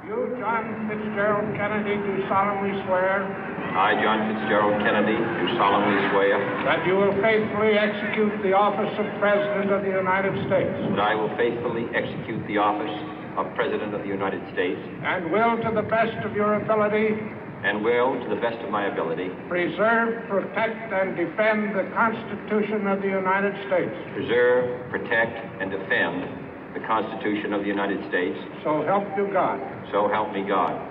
You, John Fitzgerald Kennedy, do solemnly swear I, John Fitzgerald Kennedy, do solemnly swear that you will faithfully execute the office of President of the United States that I will faithfully execute the office of President of the United States and will, to the best of your ability, and will, to the best of my ability, preserve, protect, and defend the Constitution of the United States. preserve, protect, and defend the Constitution of the United States. So help you God. So help me God.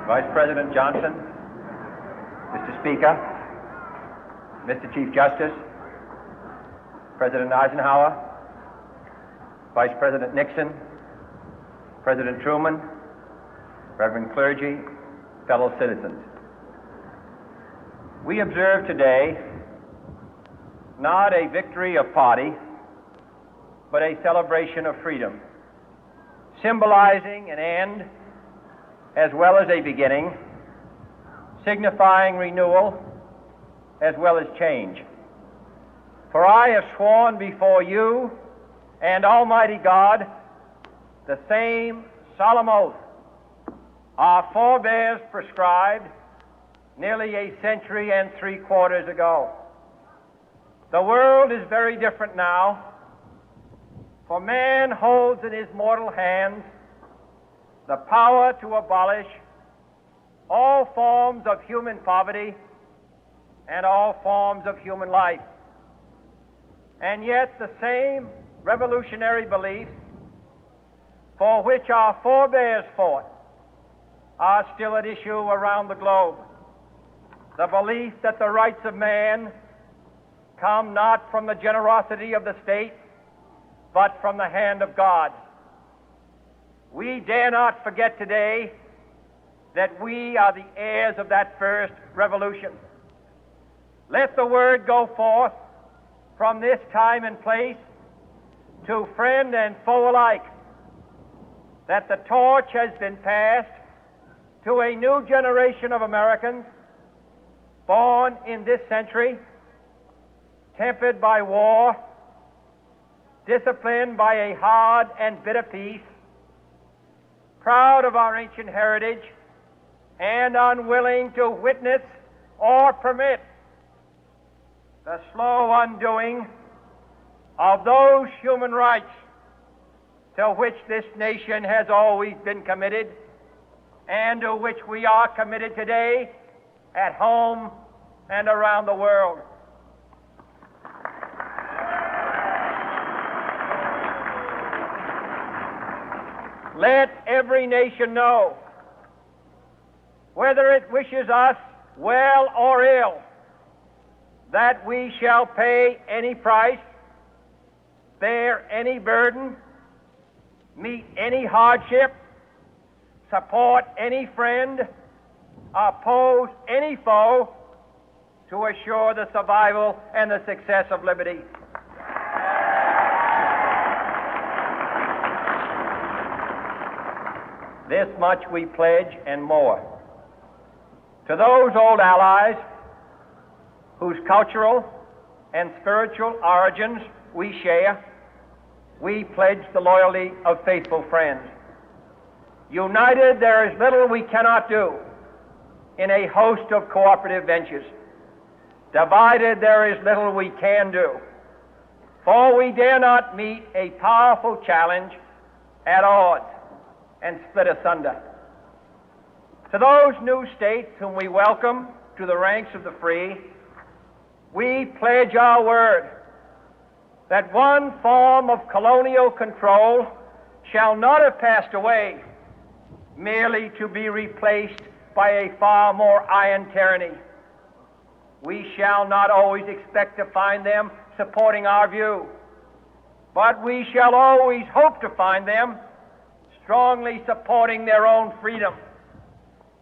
Vice President Johnson, Mr. Speaker, Mr. Chief Justice, President Eisenhower, Vice President Nixon, President Truman, Reverend clergy, fellow citizens. We observe today not a victory of party, but a celebration of freedom, symbolizing an end as well as a beginning, signifying renewal as well as change. For I have sworn before you and Almighty God the same solemn oath our forebears prescribed nearly a century and 3/4 ago. The world is very different now, for man holds in his mortal hands the power to abolish all forms of human poverty and all forms of human life. And yet the same revolutionary beliefs for which our forebears fought are still at issue around the globe. The belief that the rights of man come not from the generosity of the state, but from the hand of God. We dare not forget today that we are the heirs of that first revolution. Let the word go forth from this time and place to friend and foe alike that the torch has been passed to a new generation of Americans born in this century, tempered by war, disciplined by a hard and bitter peace, proud of our ancient heritage, and unwilling to witness or permit the slow undoing of those human rights to which this nation has always been committed and to which we are committed today at home and around the world. Let every nation know, whether it wishes us well or ill, that we shall pay any price, bear any burden, meet any hardship, support any friend, oppose any foe to assure the survival and the success of liberty. This much we pledge and more. To those old allies whose cultural and spiritual origins we share, we pledge the loyalty of faithful friends. United, there is little we cannot do in a host of cooperative ventures. Divided, there is little we can do, for we dare not meet a powerful challenge at odds and split asunder. To those new states whom we welcome to the ranks of the free, we pledge our word that one form of colonial control shall not have passed away, merely to be replaced by a far more iron tyranny. We shall not always expect to find them supporting our view, but we shall always hope to find them strongly supporting their own freedom,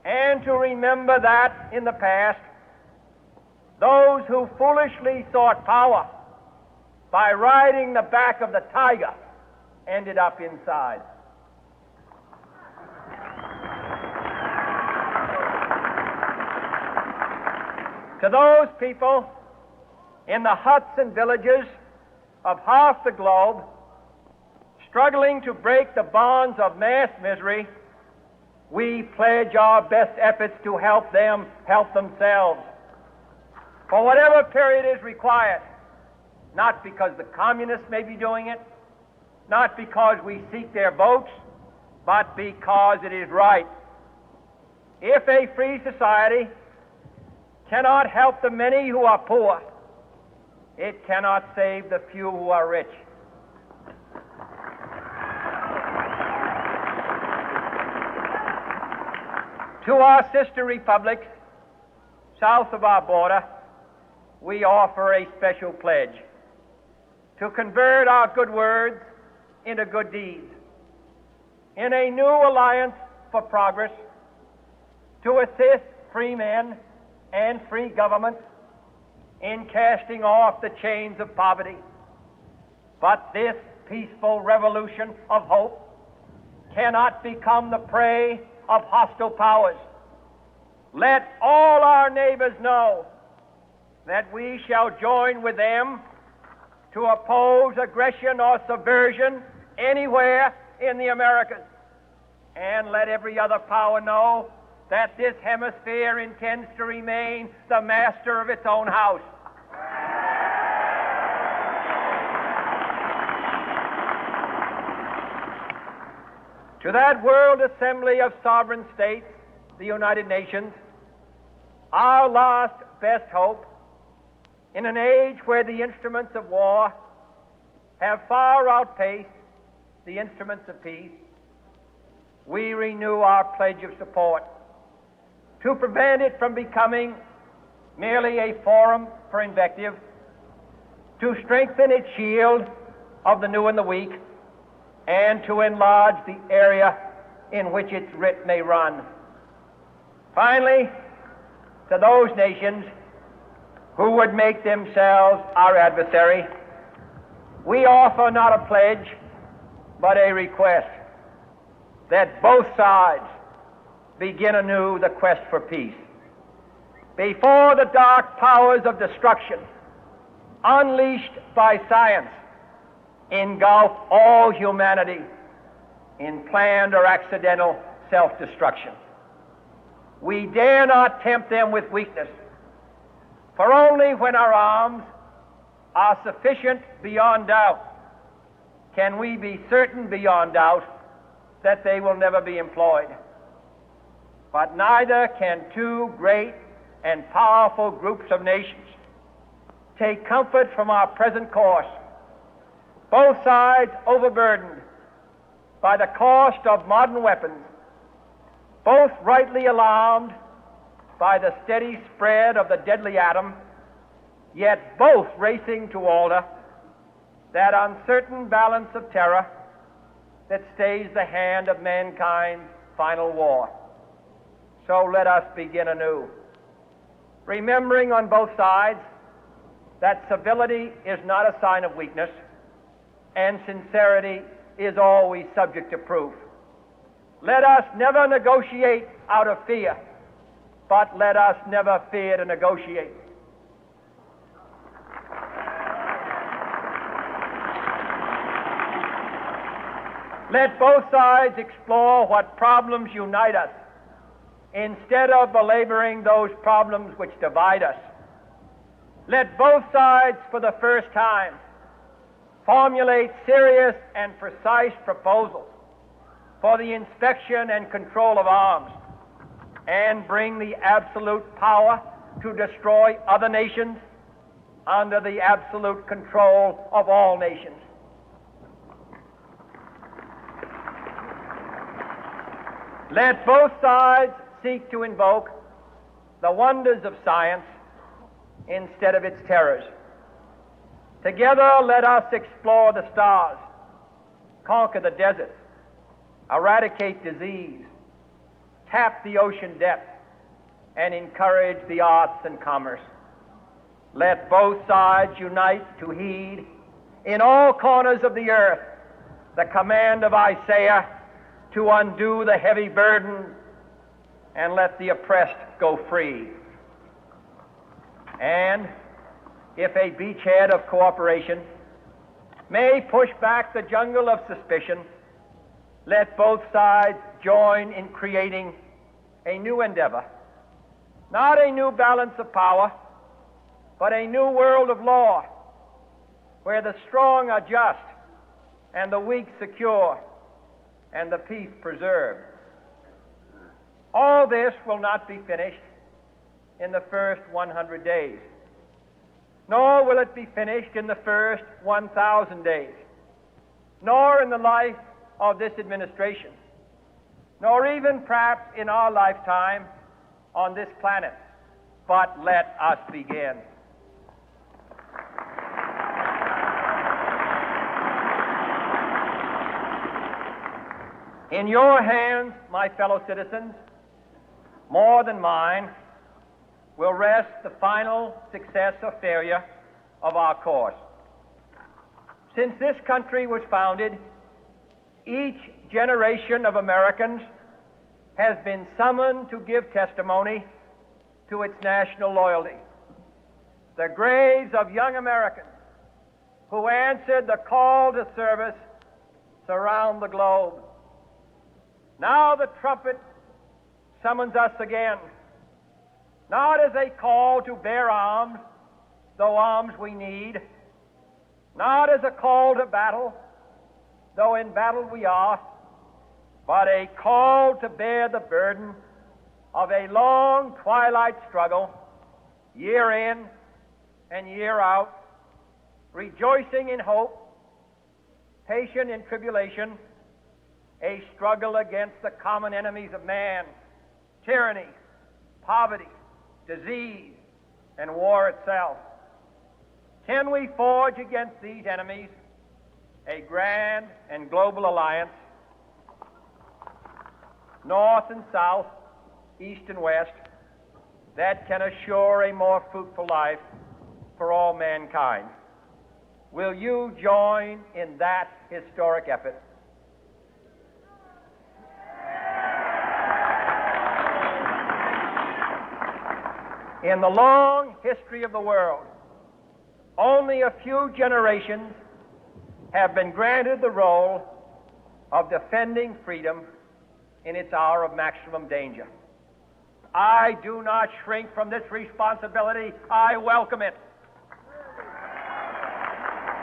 and to remember that in the past, those who foolishly sought power by riding the back of the tiger ended up inside. To those people in the huts and villages of half the globe struggling to break the bonds of mass misery, we pledge our best efforts to help them help themselves for whatever period is required, not because the communists may be doing it, not because we seek their votes, but because it is right. If a free society cannot help the many who are poor, it cannot save the few who are rich. To our sister republics south of our border, we offer a special pledge to convert our good words into good deeds, in a new alliance for progress, to assist free men and free governments in casting off the chains of poverty. But this peaceful revolution of hope cannot become the prey of hostile powers. Let all our neighbors know that we shall join with them to oppose aggression or subversion anywhere in the Americas. And let every other power know that this hemisphere intends to remain the master of its own house. To that World Assembly of Sovereign States, the United Nations, our last best hope, in an age where the instruments of war have far outpaced the instruments of peace, we renew our pledge of support to prevent it from becoming merely a forum for invective, to strengthen its shield of the new and the weak, and to enlarge the area in which its writ may run. Finally, to those nations who would make themselves our adversary, we offer not a pledge, but a request that both sides begin anew the quest for peace. Before the dark powers of destruction, unleashed by science, engulf all humanity in planned or accidental self-destruction, we dare not tempt them with weakness, for only when our arms are sufficient beyond doubt can we be certain beyond doubt that they will never be employed. But neither can two great and powerful groups of nations take comfort from our present course, both sides overburdened by the cost of modern weapons, both rightly alarmed by the steady spread of the deadly atom, yet both racing to alter that uncertain balance of terror that stays the hand of mankind's final war. So let us begin anew, remembering on both sides that civility is not a sign of weakness, and sincerity is always subject to proof. Let us never negotiate out of fear, but let us never fear to negotiate. Let both sides explore what problems unite us, instead of belaboring those problems which divide us. Let both sides, for the first time, formulate serious and precise proposals for the inspection and control of arms, and bring the absolute power to destroy other nations under the absolute control of all nations. Let both sides seek to invoke the wonders of science instead of its terrors. Together, let us explore the stars, conquer the deserts, eradicate disease, tap the ocean depth, and encourage the arts and commerce. Let both sides unite to heed in all corners of the earth the command of Isaiah to undo the heavy burden and let the oppressed go free. And if a beachhead of cooperation may push back the jungle of suspicion, let both sides join in creating a new endeavor, not a new balance of power, but a new world of law, where the strong are just and the weak secure and the peace preserved. All this will not be finished in the first 100 days, nor will it be finished in the first 1,000 days, nor in the life of this administration, nor even perhaps in our lifetime on this planet. But let us begin. In your hands, my fellow citizens, more than mine, will rest the final success or failure of our course. Since this country was founded, each generation of Americans has been summoned to give testimony to its national loyalty. The graves of young Americans who answered the call to service surround the globe. Now the trumpet summons us again, not as a call to bear arms, though arms we need, not as a call to battle, though in battle we are, but a call to bear the burden of a long twilight struggle, year in and year out, rejoicing in hope, patient in tribulation, a struggle against the common enemies of man, tyranny, poverty, disease, and war itself. Can we forge against these enemies a grand and global alliance, north and south, east and west, that can assure a more fruitful life for all mankind? Will you join in that historic effort? In the long history of the world, only a few generations have been granted the role of defending freedom in its hour of maximum danger. I do not shrink from this responsibility. I welcome it.